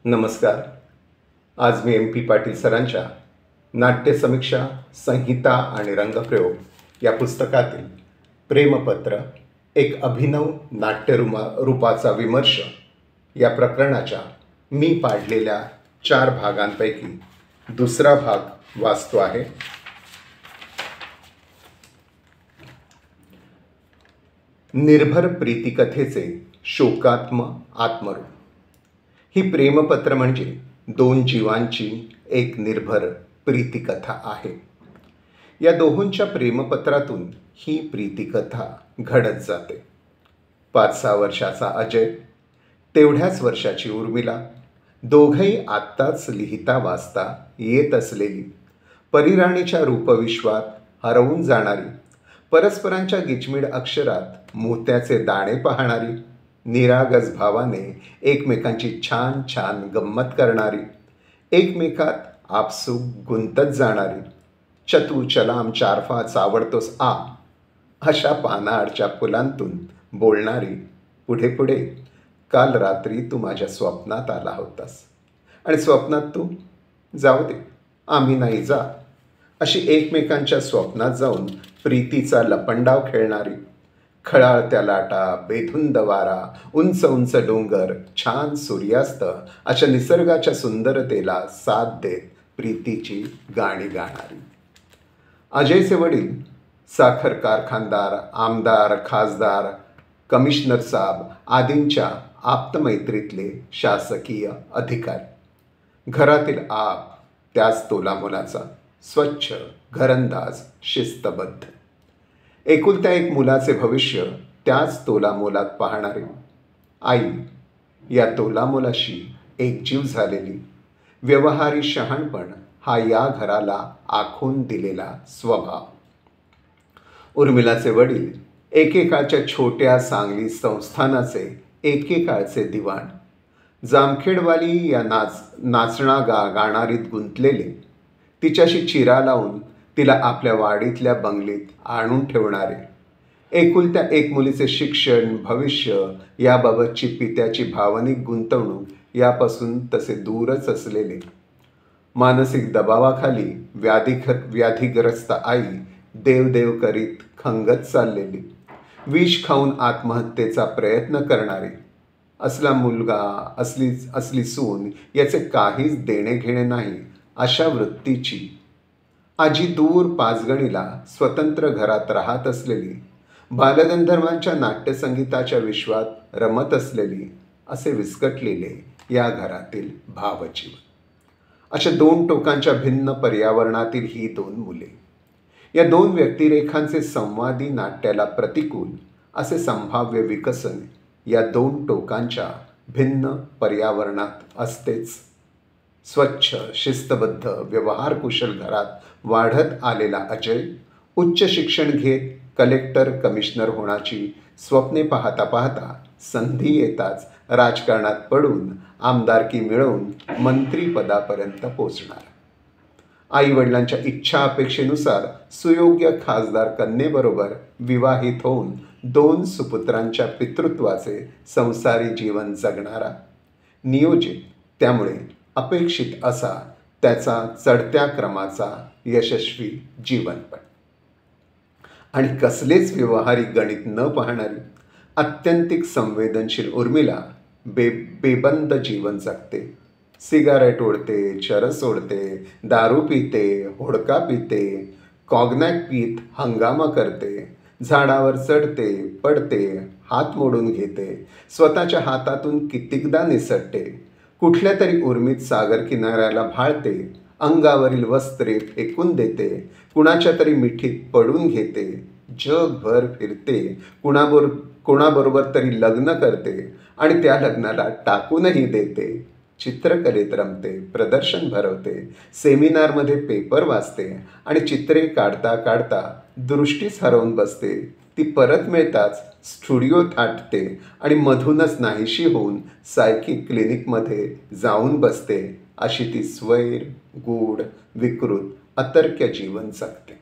नमस्कार. आज मी M P Patil सरांच्या नाट्यसमीक्षा संहिता आणि रंगप्रयोग या पुस्तकातील प्रेमपत्र एक अभिनव रूपाचा विमर्श या प्रकरणाच्या मी पाडलेल्या 4 भागांपैकी दुसरा भाग वाचतो आहे. निर्भर प्रीतिकथेचे शोकात्म आत्मरूप. ही प्रेमपत्र म्हणजे 2 जीवांची एक निर्भर प्रीतिकथा आहे. या दोहोंच्या प्रेमपत्रातून ही प्रीतिकथा घडत जाते. 5-6 वर्षाचा अजय, तेवढ्याच वर्षाची उर्मिला, दोघंही आत्ताच लिहिता वाचता येत असलेली, परिराणीच्या रूपविश्वात हरवून जाणारी, परस्परांच्या गिचमीड अक्षरात मोत्याचे दाणे पाहणारी, निरागस भावाने एकमेकांची छान छान गंमत करणारी, एकमेकात आपसूक गुंतत जाणारी, चतू चलाम चारफा चावडतोस आ अशा पानाआडच्या फुलांतून बोलणारी, पुढे पुढे काल रात्री तू माझ्या स्वप्नात आला होतास आणि स्वप्नात तू जाऊ दे आम्ही नाही जा अशी एकमेकांच्या स्वप्नात जाऊन प्रीतीचा लपंडाव खेळणारी, खळाळत्या लाटा, बेधुंद वारा, उंच उंच डोंगर, छान सूर्यास्त अशा निसर्गाच्या सुंदरतेला साथ देत प्रीतीची गाणी गाणारी. अजयचे वडील साखर कारखानदार, आमदार, खासदार, कमिशनर साहेब आदींच्या आप्तमैत्रीतले शासकीय अधिकारी. घरातील आप त्याच तोलामोलाचा, स्वच्छ, घरंदाज, शिस्तबद्ध. एकुलत्या एक मुलाचे भविष्य त्याच तोलामोलात पाहणारे. आई या तोलामोलाशी एकजीव झालेली. व्यवहारी शहाणपण हा या घराला आखून दिलेला स्वभाव. उर्मिलाचे वडील एकेकाळच्या छोट्या सांगली संस्थानाचे एकेकाळचे दिवाण. जामखेडवाली या नाचणा गाणारीत गुंतलेले, तिच्याशी चिरा लावून तिला आपल्या वाडीतल्या बंगलीत आणून ठेवणारे. एकुलत्या एक मुलीचे शिक्षण, भविष्य याबाबतची पित्याची भावनिक गुंतवणूक यापासून तसे दूरच असलेले. मानसिक दबावाखाली व्याधिग्रस्त आई देवदेव करीत खंगत चाललेली. विष खाऊन आत्महत्येचा प्रयत्न करणारी. असला मुलगा, असली सून याचे काहीच देणे घेणे नाही अशा वृत्तीची. आजी दूर पाचगणीला स्वतंत्र घरात राहत असलेली. बालगंधर्वांच्या नाट्यसंगीताच्या विश्वात रमत असलेली. असे विस्कटलेले या घरातील भावजीवन. अशा 2 टोकांच्या भिन्न पर्यावरणातील ही 2 मुले. या 2 व्यक्तिरेखांचे संवादी नाट्याला प्रतिकूल असे संभाव्य विकसन या 2 टोकांच्या भिन्न पर्यावरणात असतेच. स्वच्छ, शिस्तबद्ध, व्यवहारकुशल घरात वाढत आलेला अजय उच्च शिक्षण घेत कलेक्टर, कमिशनर होण्याची स्वप्ने पाहता पाहता संधी येताच राजकारणात पडून आमदारकी मिळवून मंत्रीपदापर्यंत पोचणार. आईवडिलांच्या इच्छा अपेक्षेनुसार सुयोग्य खासदार कन्येबरोबर विवाहित होऊन 2 सुपुत्रांच्या पितृत्वाचे संसारी जीवन जगणारा. नियोजित, त्यामुळे अपेक्षित असा त्याचा चढत्या क्रमाचा यशस्वी जीवनपण. आणि कसलेच व्यवहारिक गणित न पाहणारी अत्यंतिक संवेदनशील उर्मिला बेबंद जीवन जगते. सिगारेट ओढते, चरस ओढते, दारू पिते, होडका पिते, कॉग्नॅक पीत हंगामा करते, झाडावर चढते, पडते, हात मोडून घेते, स्वतःच्या हातातून कितीकदा निसटते, कुठल्या तरी उर्मीत सागर किनाऱ्याला भाळते, अंगावरील वस्त्रे फेकून देते, कुणाच्या तरी मिठीत पडून घेते, जगभर फिरते, कोणाबरोबर तरी लग्न करते आणि त्या लग्नाला टाकूनही देते, चित्रकलेत रमते, प्रदर्शन भरवते, सेमिनारमध्ये पेपर वाचते आणि चित्रे काढता काढता दृष्टीच हरवून बसते. ती परत मिळताच स्टुडिओ थाटते आणि मधूनच नाहीशी होऊन सायकिक क्लिनिकमध्ये जाऊन बसते. अशी ती स्वैर, गूढ, विकृत, अतर्क्य जीवन जगते.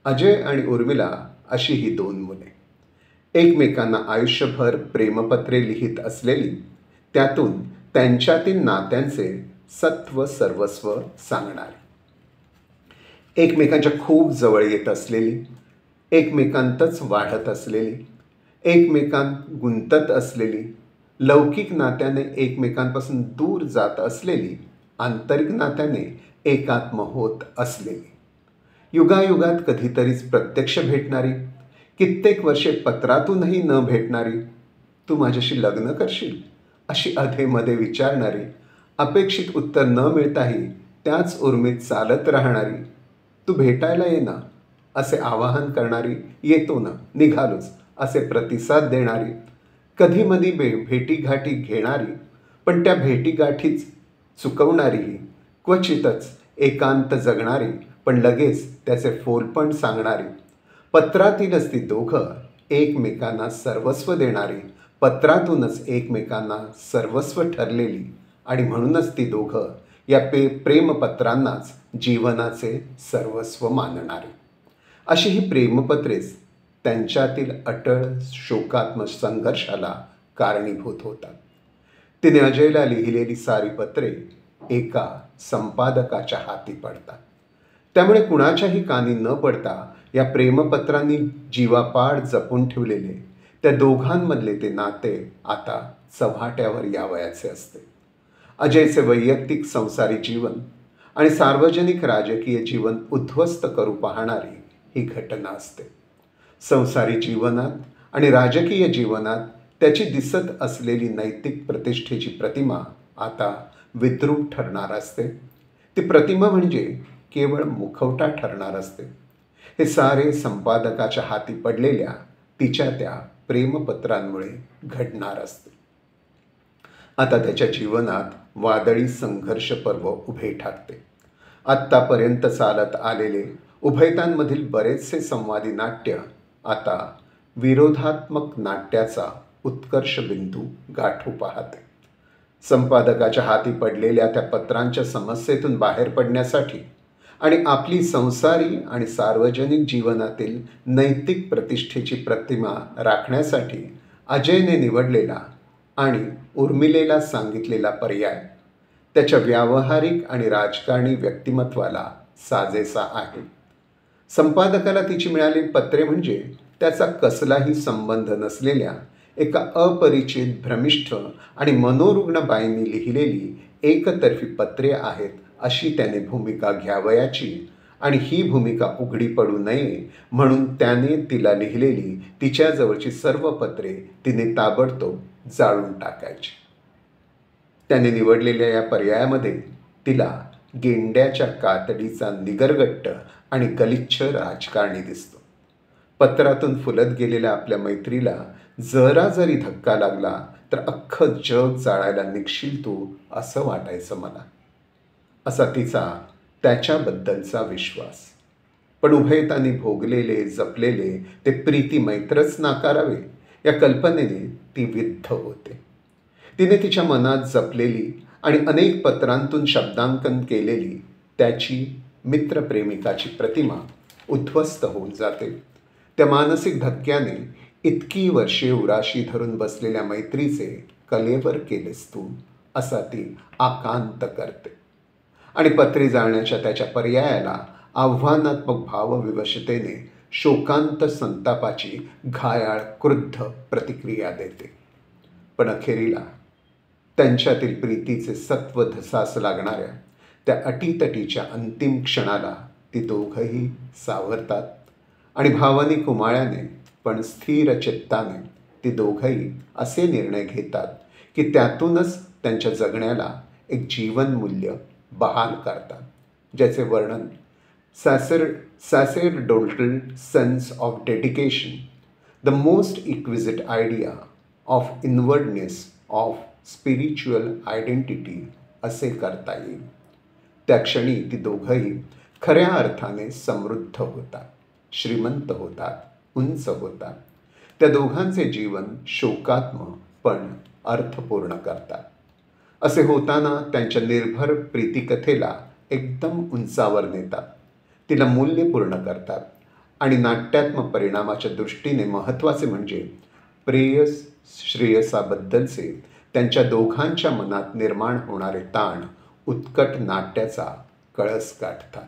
अजय आणि उर्मिला अशी ही 2 मुले. एकमेकांना आयुष्यभर प्रेमपत्रे लिहित असलेली, त्यातून त्यांच्यातील नात्यांचे सत्व सर्वस्व सांगणारे. एकमेकांच्या खूप जवळ येत असलेली, एकमेकांतच वाढत असलेली, एकमेकांत गुंतत असलेली, लौकिक नात्याने एकमेकांपासून दूर जात असलेली, आंतरिक नात्याने एकात्म होत असलेली, युगायुगात कधीतरीच प्रत्यक्ष भेटणारी, कित्येक वर्षे पत्रातूनही न भेटणारी, तू माझ्याशी लग्न करशील अशी अधेमध्ये विचारणारी, अपेक्षित उत्तर न मिळताही त्याच उर्मीत चालत राहणारी, तू भेटायला ये ना असे आवाहन करणारी, येतो ना, निघालोच असे प्रतिसाद देणारी, कधीमधी भेटीगाठी घेणारी, पण त्या भेटीगाठीच चुकवणारीही, क्वचितच एकांत जगणारी पण लगेच त्याचे फोलपण सांगणारी, पत्रातीलच ती दोघं एकमेकांना सर्वस्व देणारी, पत्रातूनच एकमेकांना सर्वस्व ठरलेली आणि म्हणूनच ती दोघं या प्रेमपत्रांनाच जीवनाचे सर्वस्व मानणारी. अशी ही प्रेमपत्रेच त्यांच्यातील अटळ शोकात्मक संघर्षाला कारणीभूत होतात. तिने अजयला लिहिलेली सारी पत्रे एका संपादकाच्या हाती पडतात. त्यामुळे कुणाच्याही कानी न पडता या प्रेमपत्रांनी जीवापाड जपून ठेवलेले त्या दोघांमधले ते नाते आता चव्हाट्यावर यावयाचे असते. अजयचे वैयक्तिक संसारी जीवन आणि सार्वजनिक राजकीय जीवन उद्ध्वस्त करू पाहणारी ही घटना असते. संसारी जीवनात आणि राजकीय जीवनात त्याची दिसत असलेली नैतिक प्रतिष्ठेची प्रतिमा आता विद्रूप ठरणार असते. ती प्रतिमा म्हणजे केवळ मुखवटा ठरणार असते. हे सारे संपादकाच्या हाती पडलेल्या तिच्या त्या प्रेमपत्रांमुळे घडणार असते. आता त्याच्या जीवनात वादळी संघर्ष पर्व उभे ठाकते. आत्तापर्यंत चालत आलेले उभयतांमधील बरेचसे संवादी नाट्य आता विरोधात्मक नाट्याचा उत्कर्ष बिंदू गाठू पाहते. संपादकाच्या हाती पडलेल्या त्या पत्रांच्या समस्येतून बाहेर पडण्यासाठी आणि आपली संसारी आणि सार्वजनिक जीवनातील नैतिक प्रतिष्ठेची प्रतिमा राखण्यासाठी अजयने निवडलेला आणि उर्मिलेला सांगितलेला पर्याय त्याच्या व्यावहारिक आणि राजकारणी व्यक्तिमत्वाला साजेसा आहे. संपादकाला तिची मिळालेली पत्रे म्हणजे त्याचा कसलाही संबंध नसलेल्या एका अपरिचित, भ्रमिष्ठ आणि मनोरुग्ण बाईंनी लिहिलेली एकतर्फी पत्रे आहेत अशी त्याने भूमिका घ्यावयाची आणि ही भूमिका उघडी पडू नये म्हणून त्याने तिला लिहिलेली तिच्याजवळची सर्व पत्रे तिने ताबडतोब जाळून टाकायची. त्याने निवडलेल्या या पर्यायामध्ये तिला गेंड्याच्या कातडीचा निगरगट्ट आणि गलिच्छ राजकारणी दिसतो. पत्रातून फुलत गेलेल्या आपल्या मैत्रीला जरा जरी धक्का लागला तर अख्खं जग जाळायला निघशील तू असं वाटायचं मला, असा तिचा त्याच्याबद्दलचा विश्वास. पण उभयतांनी भोगलेले, जपलेले ते प्रीती मैत्रच नाकारावे या कल्पनेने ती विद्ध होते. तिने तिच्या मनात जपलेली आणि अनेक पत्रांतून शब्दांकन केलेली त्याची मित्रप्रेमिकाची प्रतिमा उद्ध्वस्त होऊन जाते. त्या मानसिक धक्क्याने इतकी वर्षे उराशी धरून बसलेल्या मैत्रीचे कलेवर केलेस तू, असा ती आकांत करते आणि पत्रे जाळण्याच्या त्याच्या पर्यायाला आव्हानात्मक भावविवशतेने शोकांत संतापाची घायाळ क्रुद्ध प्रतिक्रिया देते. पण अखेरीला त्यांच्यातील प्रीतीचे सत्व धसास लागणाऱ्या त्या अटीतटीच्या अंतिम क्षणाला ती दोघंही सावरतात आणि भावनिक उमाळ्याने पण स्थिर चित्ताने ती दोघंही असे निर्णय घेतात की त्यातूनच त्यांच्या जगण्याला एक जीवनमूल्य बहाल करतात, ज्याचे वर्णन sacerdotal sense of dedication, the most exquisite idea of inwardness of spiritual identity असे करता येईल. त्या क्षणी ती दोघंही खऱ्या अर्थाने समृद्ध होतात, श्रीमंत होतात, उंच होतात. त्या दोघांचे जीवन शोकात्म पण अर्थपूर्ण करतात. असे होताना त्यांच्या निर्भर प्रीतिकथेला एकदम उंचावर नेतात, तिला मूल्यपूर्ण करतात आणि नाट्यात्मक परिणामाच्या दृष्टीने महत्त्वाचे म्हणजे प्रेयस श्रेयसाबद्दलचे त्यांच्या दोघांच्या मनात निर्माण होणारे ताण उत्कट नाट्याचा कळस गाठतात.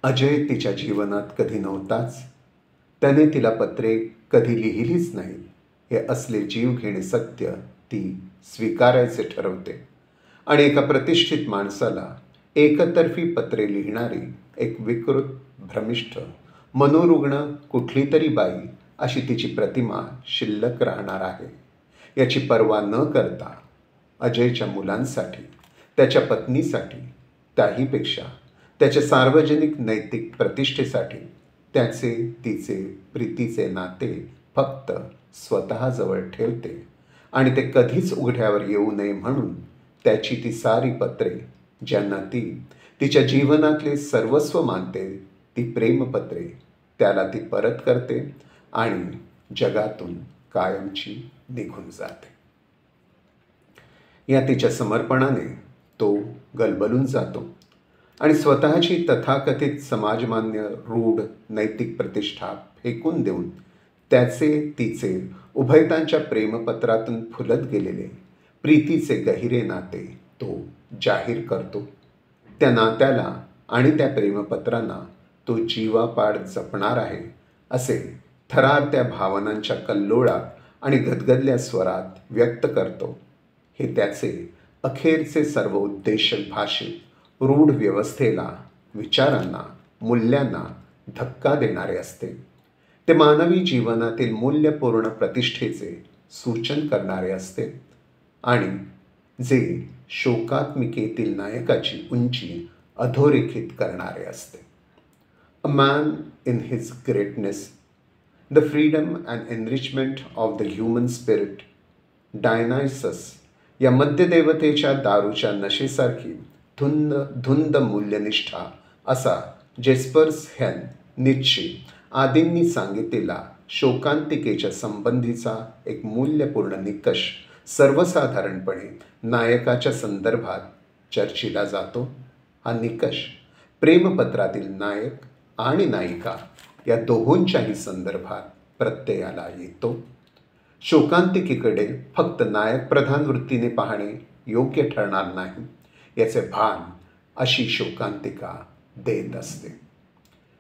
अजय तिच्या जीवनात कधी नव्हताच. त्याने तिला पत्रे कधी लिहिलीच नाही. हे असले जीवघेणे सत्य ती स्वीकारायचे ठरवते आणि एका प्रतिष्ठित माणसाला एकतर्फी पत्रे लिहिणारी एक विकृत, भ्रमिष्ठ, मनोरुग्ण कुठली तरी बाई अशी तिची प्रतिमा शिल्लक राहणार आहे याची पर्वा न करता अजयच्या मुलांसाठी, त्याच्या पत्नीसाठी, त्याहीपेक्षा त्याच्या सार्वजनिक नैतिक प्रतिष्ठेसाठी त्याचे तिचे प्रीतीचे नाते फक्त स्वतःजवळ ठेवते आणि ते कधीच उघड्यावर येऊ नये म्हणून त्याची ती सारी पत्रे, ज्यांना ती तिच्या जीवनातले सर्वस्व मानते, ती प्रेमपत्रे त्याला ती परत करते आणि जगातून कायमची निघून जाते. या तिच्या समर्पणाने तो गलबलून जातो आणि स्वतःची तथाकथित समाजमान्य रूढ नैतिक प्रतिष्ठा फेकून देऊन त्याचे तिचे उभयतांच्या प्रेमपत्रातून फुलत गेलेले प्रीतीचे गहिरे नाते तो जाहीर करतो. त्या नात्याला आणि त्या प्रेमपत्रांना तो जीवापाड जपणार आहे असे थरारत्या भावनांच्या कल्लोळात आणि गदगदल्या स्वरात व्यक्त करतो. हे त्याचे अखेरचे सर्व उद्देश भाषित रूढ व्यवस्थेला, विचारांना, मूल्यांना धक्का देणारे असते. ते मानवी जीवनातील मूल्यपूर्ण प्रतिष्ठेचे सूचन करणारे असते आणि जे शोकात्मिकेतील नायकाची उंची अधोरेखित करणारे असते. A man in his greatness, the freedom and enrichment of the human spirit, Dionysus या मध्यदेवतेच्या दारूच्या नशेसारखी धुंद मूल्यनिष्ठा असा जेस्पर्स हेन, नीत्शे आदींनी सांगितलेला शोकांतिकेच्या संबंधीचा एक मूल्यपूर्ण निकष सर्वसाधारणपणे नायकाच्या संदर्भात चर्चिला जातो. हा निकष प्रेमपत्रातील नायक आणि नायिका या दोहोंच्याही संदर्भात प्रत्ययाला येतो. शोकांतिकेकडे फक्त नायक प्रधान वृत्तीने पाहणे योग्य ठरणार नाही याचे भान अशी शोकांतिका देत असते.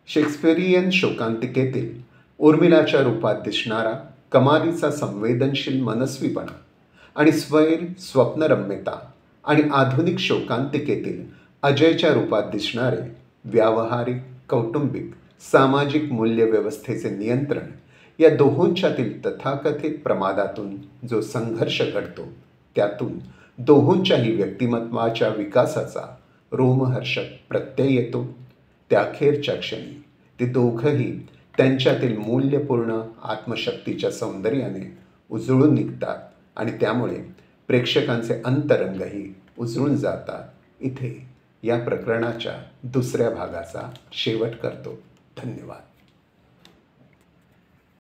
शेक्सपियरियन शोकांतिकेतील उर्मिलाच्या रूपात दिसणारा कमालीचा संवेदनशील मनस्वीपणा आणि स्वैर स्वप्नरम्यता आणि आधुनिक शोकांतिकेतील अजयच्या रूपात दिसणारे व्यावहारिक, कौटुंबिक, सामाजिक मूल्यव्यवस्थेचे नियंत्रण या दोहोंच्यातील तथाकथित प्रमादातून जो संघर्ष घडतो त्यातून दोहोंच्याही व्यक्तिमत्वाच्या विकासाचा रोमहर्षक प्रत्यय येतो. त्या अखेरच्या क्षणी ते दोघंही त्यांच्यातील मूल्यपूर्ण आत्मशक्तीच्या सौंदर्याने उजळून निघतात आणि त्यामुळे प्रेक्षकांचे अंतरंगही उजळून जातात. इथे या प्रकरणाच्या दुसऱ्या भागाचा शेवट करतो. धन्यवाद.